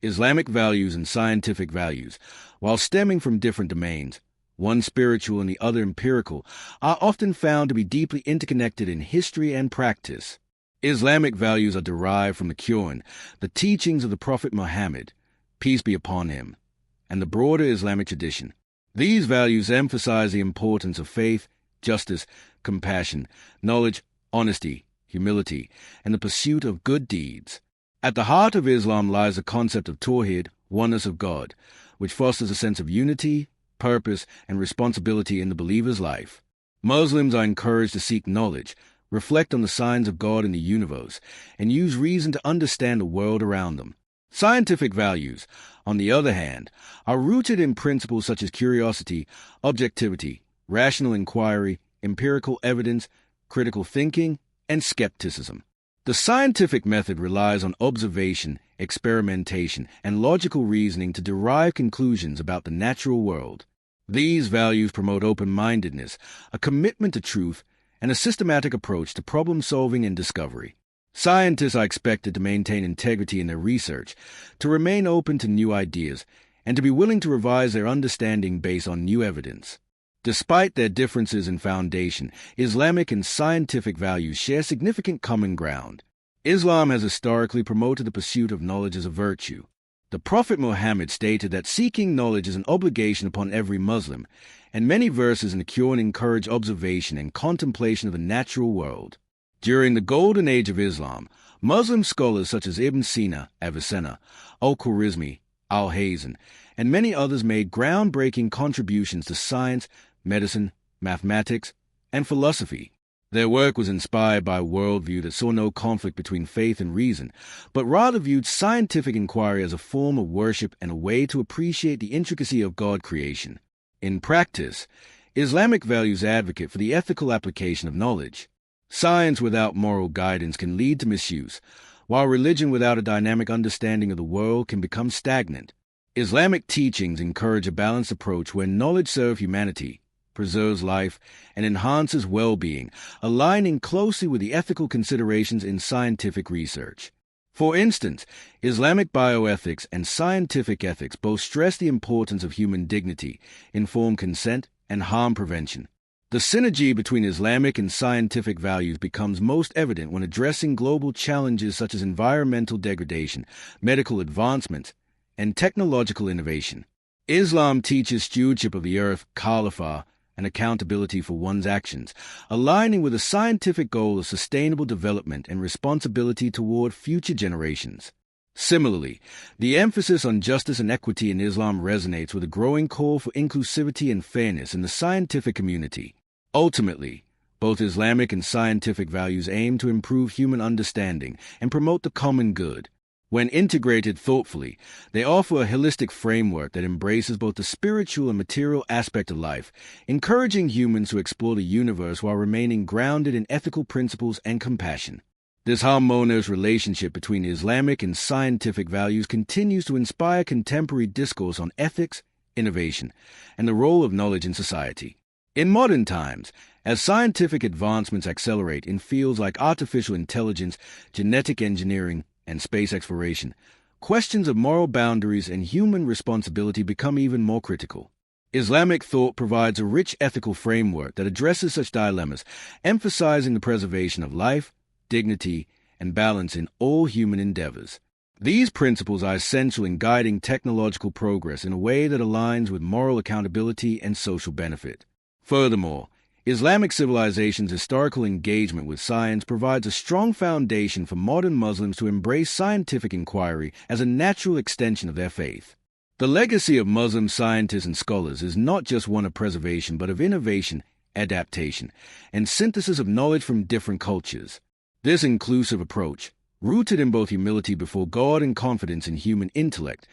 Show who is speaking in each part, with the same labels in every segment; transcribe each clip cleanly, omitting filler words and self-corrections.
Speaker 1: Islamic values and scientific values, while stemming from different domains, one spiritual and the other empirical, are often found to be deeply interconnected in history and practice. Islamic values are derived from the Quran, the teachings of the Prophet Muhammad, peace be upon him, and the broader Islamic tradition. These values emphasize the importance of faith, justice, compassion, knowledge, honesty, humility, and the pursuit of good deeds. At the heart of Islam lies the concept of Tawhid, oneness of God, which fosters a sense of unity, purpose, and responsibility in the believer's life. Muslims are encouraged to seek knowledge, reflect on the signs of God in the universe, and use reason to understand the world around them. Scientific values, on the other hand, are rooted in principles such as curiosity, objectivity, rational inquiry, empirical evidence, critical thinking, and skepticism. The scientific method relies on observation, experimentation, and logical reasoning to derive conclusions about the natural world. These values promote open-mindedness, a commitment to truth, and a systematic approach to problem-solving and discovery. Scientists are expected to maintain integrity in their research, to remain open to new ideas, and to be willing to revise their understanding based on new evidence. Despite their differences in foundation, Islamic and scientific values share significant common ground. Islam has historically promoted the pursuit of knowledge as a virtue. The Prophet Muhammad stated that seeking knowledge is an obligation upon every Muslim, and many verses in the Quran encourage observation and contemplation of the natural world. During the golden age of Islam, Muslim scholars such as Ibn Sina, Avicenna, Al-Khwarizmi, Al-Hazen, and many others made groundbreaking contributions to science, medicine, mathematics, and philosophy. Their work was inspired by a worldview that saw no conflict between faith and reason, but rather viewed scientific inquiry as a form of worship and a way to appreciate the intricacy of God creation. In practice, Islamic values advocate for the ethical application of knowledge. Science without moral guidance can lead to misuse, while religion without a dynamic understanding of the world can become stagnant. Islamic teachings encourage a balanced approach where knowledge serves humanity, preserves life, and enhances well-being, aligning closely with the ethical considerations in scientific research. For instance, Islamic bioethics and scientific ethics both stress the importance of human dignity, informed consent, and harm prevention. The synergy between Islamic and scientific values becomes most evident when addressing global challenges such as environmental degradation, medical advancements, and technological innovation. Islam teaches stewardship of the earth, khalifah, and accountability for one's actions, aligning with the scientific goal of sustainable development and responsibility toward future generations. Similarly, the emphasis on justice and equity in Islam resonates with a growing call for inclusivity and fairness in the scientific community. Ultimately, both Islamic and scientific values aim to improve human understanding and promote the common good. When integrated thoughtfully, they offer a holistic framework that embraces both the spiritual and material aspect of life, encouraging humans to explore the universe while remaining grounded in ethical principles and compassion. This harmonious relationship between Islamic and scientific values continues to inspire contemporary discourse on ethics, innovation, and the role of knowledge in society. In modern times, as scientific advancements accelerate in fields like artificial intelligence, genetic engineering, and space exploration, questions of moral boundaries and human responsibility become even more critical. Islamic thought provides a rich ethical framework that addresses such dilemmas, emphasizing the preservation of life, dignity, and balance in all human endeavors. These principles are essential in guiding technological progress in a way that aligns with moral accountability and social benefit. Furthermore, Islamic civilization's historical engagement with science provides a strong foundation for modern Muslims to embrace scientific inquiry as a natural extension of their faith. The legacy of Muslim scientists and scholars is not just one of preservation but of innovation, adaptation, and synthesis of knowledge from different cultures. This inclusive approach, rooted in both humility before God and confidence in human intellect,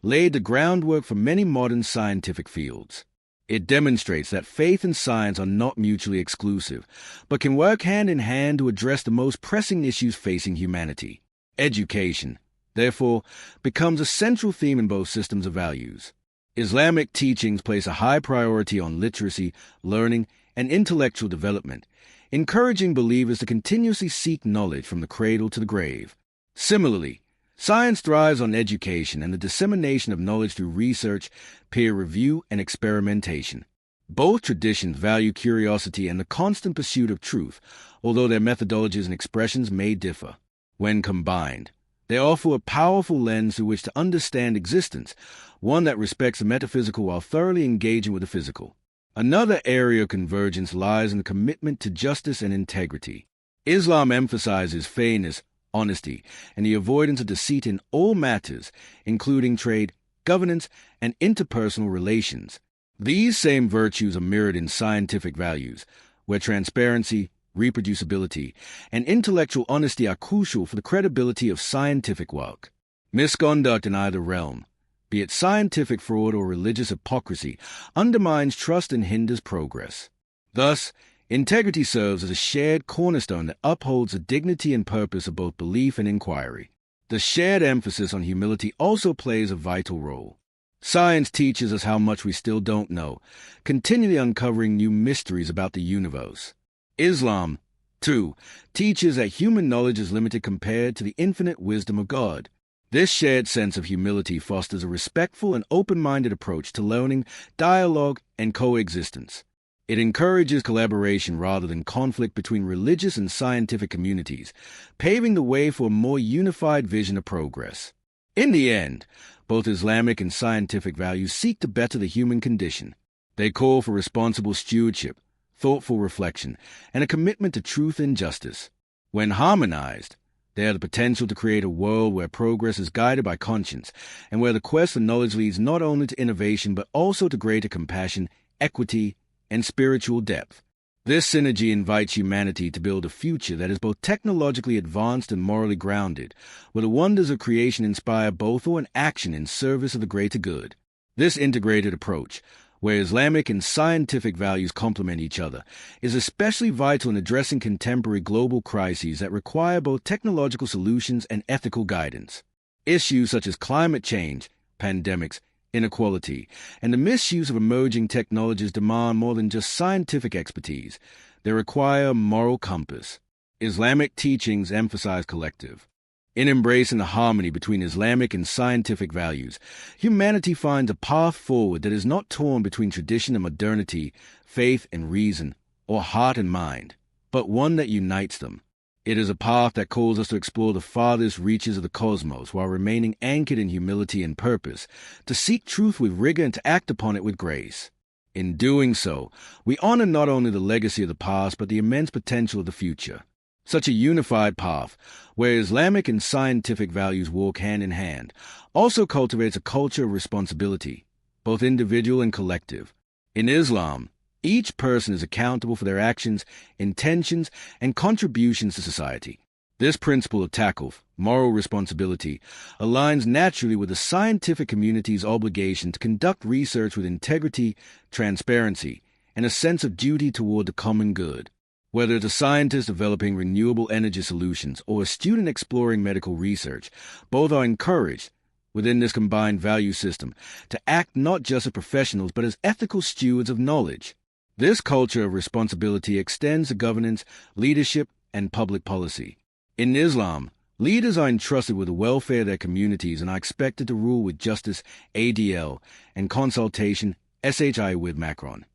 Speaker 1: laid the groundwork for many modern scientific fields. It demonstrates that faith and science are not mutually exclusive, but can work hand in hand to address the most pressing issues facing humanity. Education, therefore, becomes a central theme in both systems of values. Islamic teachings place a high priority on literacy, learning, and intellectual development, encouraging believers to continuously seek knowledge from the cradle to the grave. Similarly, Science thrives on education and the dissemination of knowledge through research, peer review, and experimentation. Both traditions value curiosity and the constant pursuit of truth, although their methodologies and expressions may differ. When combined, they offer a powerful lens through which to understand existence, one that respects the metaphysical while thoroughly engaging with the physical. Another area of convergence lies in the commitment to justice and integrity. Islam emphasizes fairness, honesty, and the avoidance of deceit in all matters, including trade, governance, and interpersonal relations. These same virtues are mirrored in scientific values, where transparency, reproducibility, and intellectual honesty are crucial for the credibility of scientific work. Misconduct in either realm, be it scientific fraud or religious hypocrisy, undermines trust and hinders progress. Thus, integrity serves as a shared cornerstone that upholds the dignity and purpose of both belief and inquiry. The shared emphasis on humility also plays a vital role. Science teaches us how much we still don't know, continually uncovering new mysteries about the universe. Islam, too, teaches that human knowledge is limited compared to the infinite wisdom of God. This shared sense of humility fosters a respectful and open-minded approach to learning, dialogue, and coexistence. It encourages collaboration rather than conflict between religious and scientific communities, paving the way for a more unified vision of progress. In the end, both Islamic and scientific values seek to better the human condition. They call for responsible stewardship, thoughtful reflection, and a commitment to truth and justice. When harmonized, they have the potential to create a world where progress is guided by conscience, and where the quest for knowledge leads not only to innovation but also to greater compassion, equity, and spiritual depth. This synergy invites humanity to build a future that is both technologically advanced and morally grounded, where the wonders of creation inspire both thought and action in service of the greater good. This integrated approach, where Islamic and scientific values complement each other, is especially vital in addressing contemporary global crises that require both technological solutions and ethical guidance. Issues such as climate change, pandemics, inequality, and the misuse of emerging technologies demand more than just scientific expertise. They require a moral compass. Islamic teachings emphasize collective. In embracing the harmony between Islamic and scientific values, humanity finds a path forward that is not torn between tradition and modernity, faith and reason, or heart and mind, but one that unites them. It is a path that calls us to explore the farthest reaches of the cosmos while remaining anchored in humility and purpose, to seek truth with rigor and to act upon it with grace. In doing so, we honor not only the legacy of the past but the immense potential of the future. Such a unified path, where Islamic and scientific values walk hand in hand, also cultivates a culture of responsibility, both individual and collective. In Islam, each person is accountable for their actions, intentions, and contributions to society. This principle of takaf, moral responsibility, aligns naturally with the scientific community's obligation to conduct research with integrity, transparency, and a sense of duty toward the common good. Whether it's a scientist developing renewable energy solutions or a student exploring medical research, both are encouraged, within this combined value system, to act not just as professionals but as ethical stewards of knowledge. This culture of responsibility extends to governance, leadership, and public policy. In Islam, leaders are entrusted with the welfare of their communities and are expected to rule with justice, ADL, and consultation, SHI with Macron.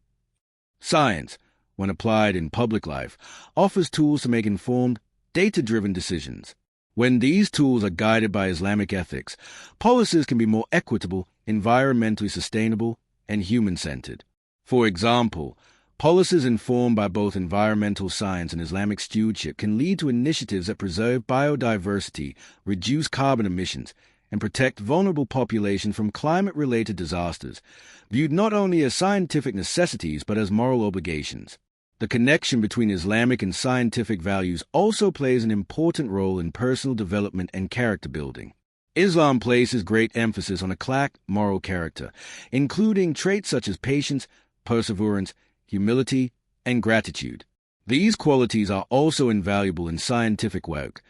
Speaker 1: Science, when applied in public life, offers tools to make informed, data-driven decisions. When these tools are guided by Islamic ethics, policies can be more equitable, environmentally sustainable, and human-centered. For example, policies informed by both environmental science and Islamic stewardship can lead to initiatives that preserve biodiversity, reduce carbon emissions, and protect vulnerable populations from climate-related disasters, viewed not only as scientific necessities but as moral obligations. The connection between Islamic and scientific values also plays an important role in personal development and character building. Islam places great emphasis on akhlaq, moral character, including traits such as patience, perseverance, humility, and gratitude. These qualities are also invaluable in scientific work,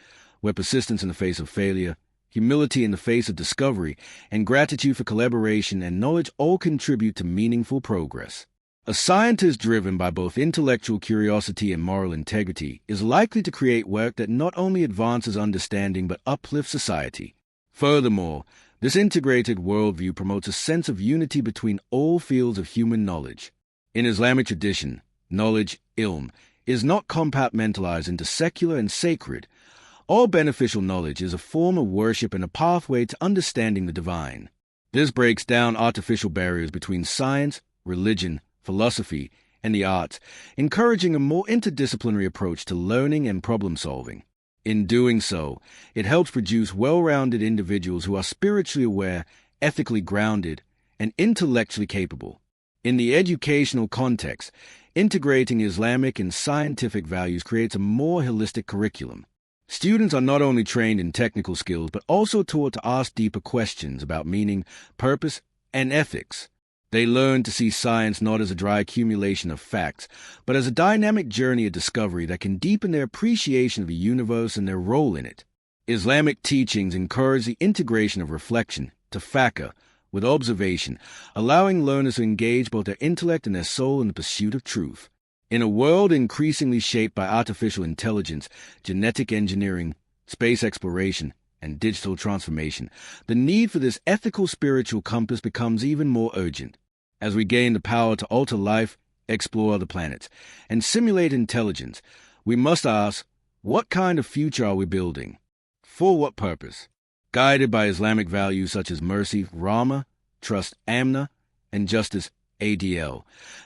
Speaker 1: where persistence in the face of failure, humility in the face of discovery, and gratitude for collaboration and knowledge all contribute to meaningful progress. A scientist driven by both intellectual curiosity and moral integrity is likely to create work that not only advances understanding but uplifts society. Furthermore, this integrated worldview promotes a sense of unity between all fields of human knowledge. In Islamic tradition, knowledge, ilm, is not compartmentalized into secular and sacred. All beneficial knowledge is a form of worship and a pathway to understanding the divine. This breaks down artificial barriers between science, religion, philosophy, and the arts, encouraging a more interdisciplinary approach to learning and problem-solving. In doing so, it helps produce well-rounded individuals who are spiritually aware, ethically grounded, and intellectually capable. In the educational context, integrating Islamic and scientific values creates a more holistic curriculum. Students are not only trained in technical skills, but also taught to ask deeper questions about meaning, purpose, and ethics. They learn to see science not as a dry accumulation of facts, but as a dynamic journey of discovery that can deepen their appreciation of the universe and their role in it. Islamic teachings encourage the integration of reflection, tafakkur, with observation, allowing learners to engage both their intellect and their soul in the pursuit of truth. In a world increasingly shaped by artificial intelligence, genetic engineering, space exploration, and digital transformation, the need for this ethical spiritual compass becomes even more urgent. As we gain the power to alter life, explore other planets, and simulate intelligence, we must ask, what kind of future are we building? For what purpose? Guided by Islamic values such as mercy, rahmah, trust, amna, and justice, ADL.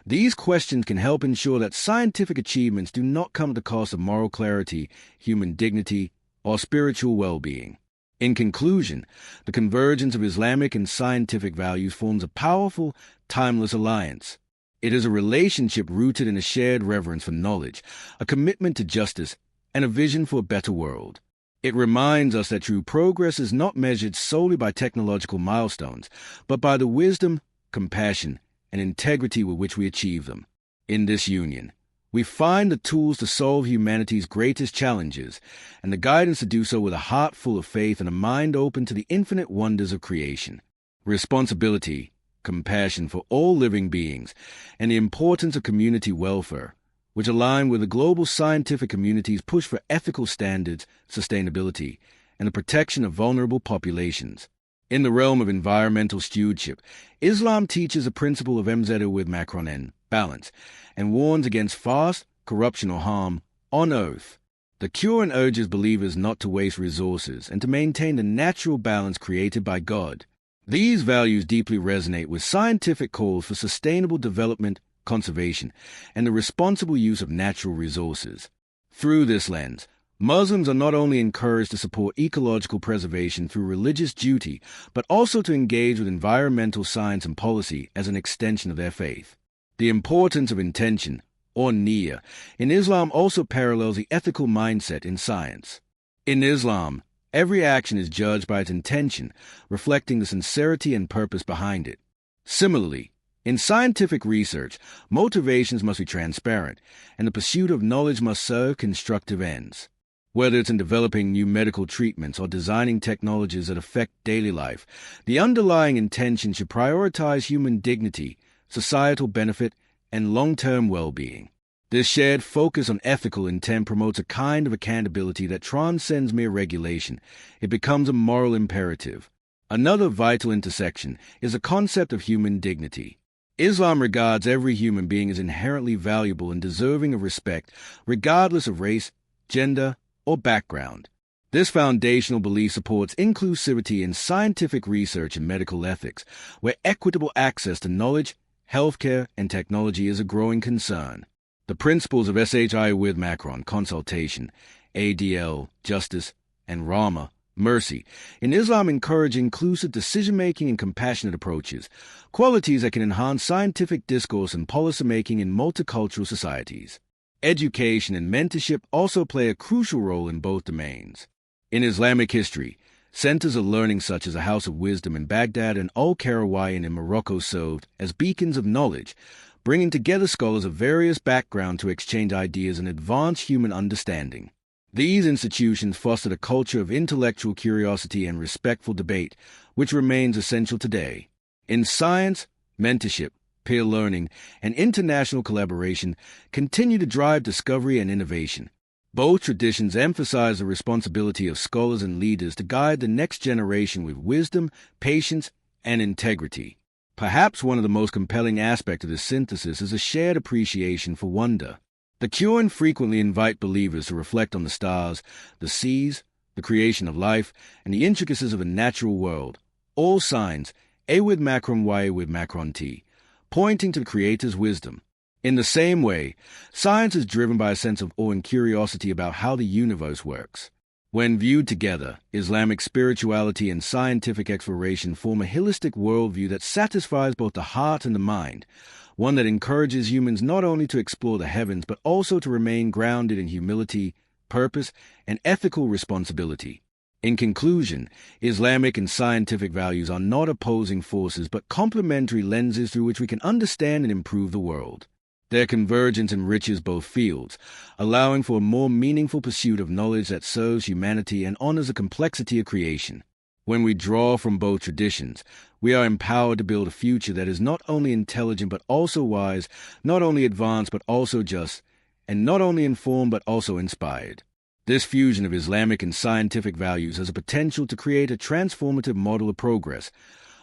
Speaker 1: These questions can help ensure that scientific achievements do not come at the cost of moral clarity, human dignity, or spiritual well-being. In conclusion, the convergence of Islamic and scientific values forms a powerful, timeless alliance. It is a relationship rooted in a shared reverence for knowledge, a commitment to justice, and a vision for a better world. It reminds us that true progress is not measured solely by technological milestones, but by the wisdom, compassion, and integrity with which we achieve them. In this union, we find the tools to solve humanity's greatest challenges, and the guidance to do so with a heart full of faith and a mind open to the infinite wonders of creation. Responsibility, compassion for all living beings, and the importance of community welfare, which align with the global scientific community's push for ethical standards, sustainability, and the protection of vulnerable populations. In the realm of environmental stewardship, Islam teaches a principle of MZ with Macron and balance, and warns against fast, corruption, or harm on earth. The Quran urges believers not to waste resources and to maintain the natural balance created by God. These values deeply resonate with scientific calls for sustainable development, conservation, and the responsible use of natural resources. Through this lens, Muslims are not only encouraged to support ecological preservation through religious duty, but also to engage with environmental science and policy as an extension of their faith. The importance of intention, or niyyah, in Islam also parallels the ethical mindset in science. In Islam, every action is judged by its intention, reflecting the sincerity and purpose behind it. Similarly, in scientific research, motivations must be transparent, and the pursuit of knowledge must serve constructive ends. Whether it's in developing new medical treatments or designing technologies that affect daily life, the underlying intention should prioritize human dignity, societal benefit, and long-term well-being. This shared focus on ethical intent promotes a kind of accountability that transcends mere regulation. It becomes a moral imperative. Another vital intersection is the concept of human dignity. Islam regards every human being as inherently valuable and deserving of respect, regardless of race, gender, or background. This foundational belief supports inclusivity in scientific research and medical ethics, where equitable access to knowledge, healthcare, and technology is a growing concern. The principles of SHI with Macron, consultation, ADL, justice, and rahmah, mercy, in Islam encourage inclusive decision-making and compassionate approaches, qualities that can enhance scientific discourse and policymaking in multicultural societies. Education and mentorship also play a crucial role in both domains. In Islamic history, centers of learning such as a House of Wisdom in Baghdad and Al-Qarawiyyin in Morocco served as beacons of knowledge, bringing together scholars of various backgrounds to exchange ideas and advance human understanding. These institutions fostered a culture of intellectual curiosity and respectful debate, which remains essential today. In science, mentorship, peer learning, and international collaboration continue to drive discovery and innovation. Both traditions emphasize the responsibility of scholars and leaders to guide the next generation with wisdom, patience, and integrity. Perhaps one of the most compelling aspects of this synthesis is a shared appreciation for wonder. The Quran frequently invite believers to reflect on the stars, the seas, the creation of life, and the intricacies of the natural world, all signs, A with macron, Y with macron T, pointing to the Creator's wisdom. In the same way, science is driven by a sense of awe and curiosity about how the universe works. When viewed together, Islamic spirituality and scientific exploration form a holistic worldview that satisfies both the heart and the mind, one that encourages humans not only to explore the heavens but also to remain grounded in humility, purpose, and ethical responsibility. In conclusion, Islamic and scientific values are not opposing forces but complementary lenses through which we can understand and improve the world. Their convergence enriches both fields, allowing for a more meaningful pursuit of knowledge that serves humanity and honors the complexity of creation. When we draw from both traditions, we are empowered to build a future that is not only intelligent but also wise, not only advanced but also just, and not only informed but also inspired. This fusion of Islamic and scientific values has a potential to create a transformative model of progress,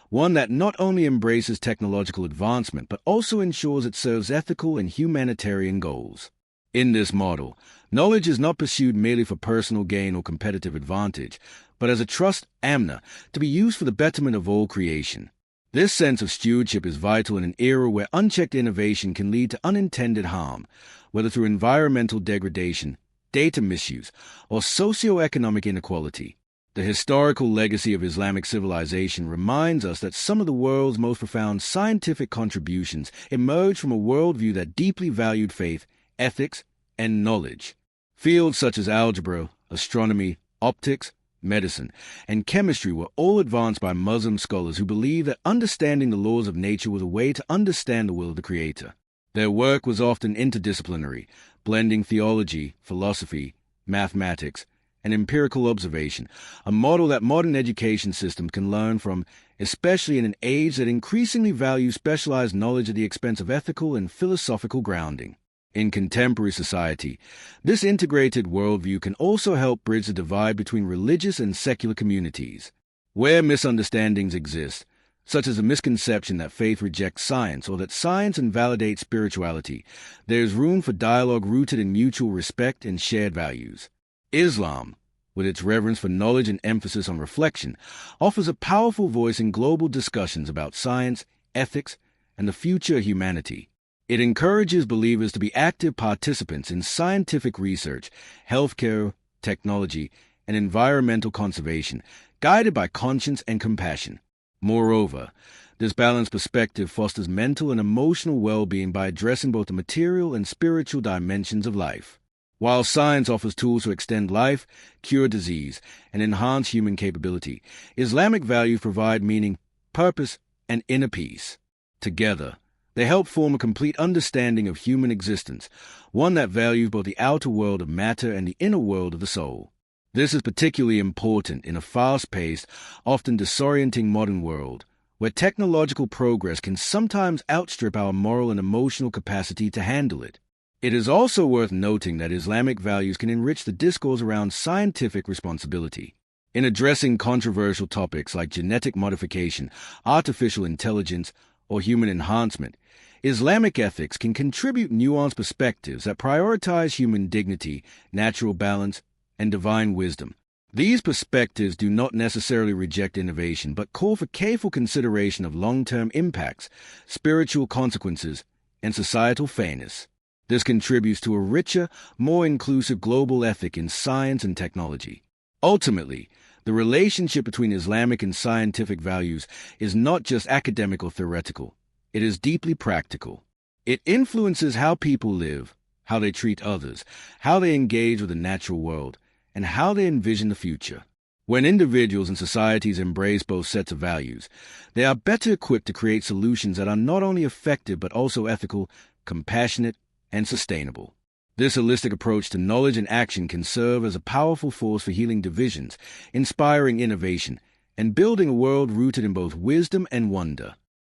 Speaker 1: one that not only embraces technological advancement but also ensures it serves ethical and humanitarian goals. In this model, knowledge is not pursued merely for personal gain or competitive advantage, but as a trust amna to be used for the betterment of all creation. This sense of stewardship is vital in an era where unchecked innovation can lead to unintended harm, whether through environmental degradation, data misuse, or socioeconomic inequality. The historical legacy of Islamic civilization reminds us that some of the world's most profound scientific contributions emerged from a worldview that deeply valued faith, ethics, and knowledge. Fields such as algebra, astronomy, optics, medicine, and chemistry were all advanced by Muslim scholars who believed that understanding the laws of nature was a way to understand the will of the Creator. Their work was often interdisciplinary, blending theology, philosophy, mathematics, and empirical observation, a model that modern education systems can learn from, especially in an age that increasingly values specialized knowledge at the expense of ethical and philosophical grounding. In contemporary society, this integrated worldview can also help bridge the divide between religious and secular communities. Where misunderstandings exist, such as a misconception that faith rejects science or that science invalidates spirituality, there is room for dialogue rooted in mutual respect and shared values. Islam, with its reverence for knowledge and emphasis on reflection, offers a powerful voice in global discussions about science, ethics, and the future of humanity. It encourages believers to be active participants in scientific research, healthcare, technology, and environmental conservation, guided by conscience and compassion. Moreover, this balanced perspective fosters mental and emotional well-being by addressing both the material and spiritual dimensions of life. While science offers tools to extend life, cure disease, and enhance human capability, Islamic values provide meaning, purpose, and inner peace. Together, they help form a complete understanding of human existence, one that values both the outer world of matter and the inner world of the soul. This is particularly important in a fast-paced, often disorienting modern world, where technological progress can sometimes outstrip our moral and emotional capacity to handle it. It is also worth noting that Islamic values can enrich the discourse around scientific responsibility. In addressing controversial topics like genetic modification, artificial intelligence, or human enhancement, Islamic ethics can contribute nuanced perspectives that prioritize human dignity, natural balance, and divine wisdom. These perspectives do not necessarily reject innovation, but call for careful consideration of long-term impacts, spiritual consequences, and societal fairness. This contributes to a richer, more inclusive global ethic in science and technology. Ultimately, the relationship between Islamic and scientific values is not just academic or theoretical. It is deeply practical. It influences how people live, how they treat others, how they engage with the natural world, and how they envision the future. When individuals and societies embrace both sets of values, they are better equipped to create solutions that are not only effective but also ethical, compassionate, and sustainable. This holistic approach to knowledge and action can serve as a powerful force for healing divisions, inspiring innovation, and building a world rooted in both wisdom and wonder.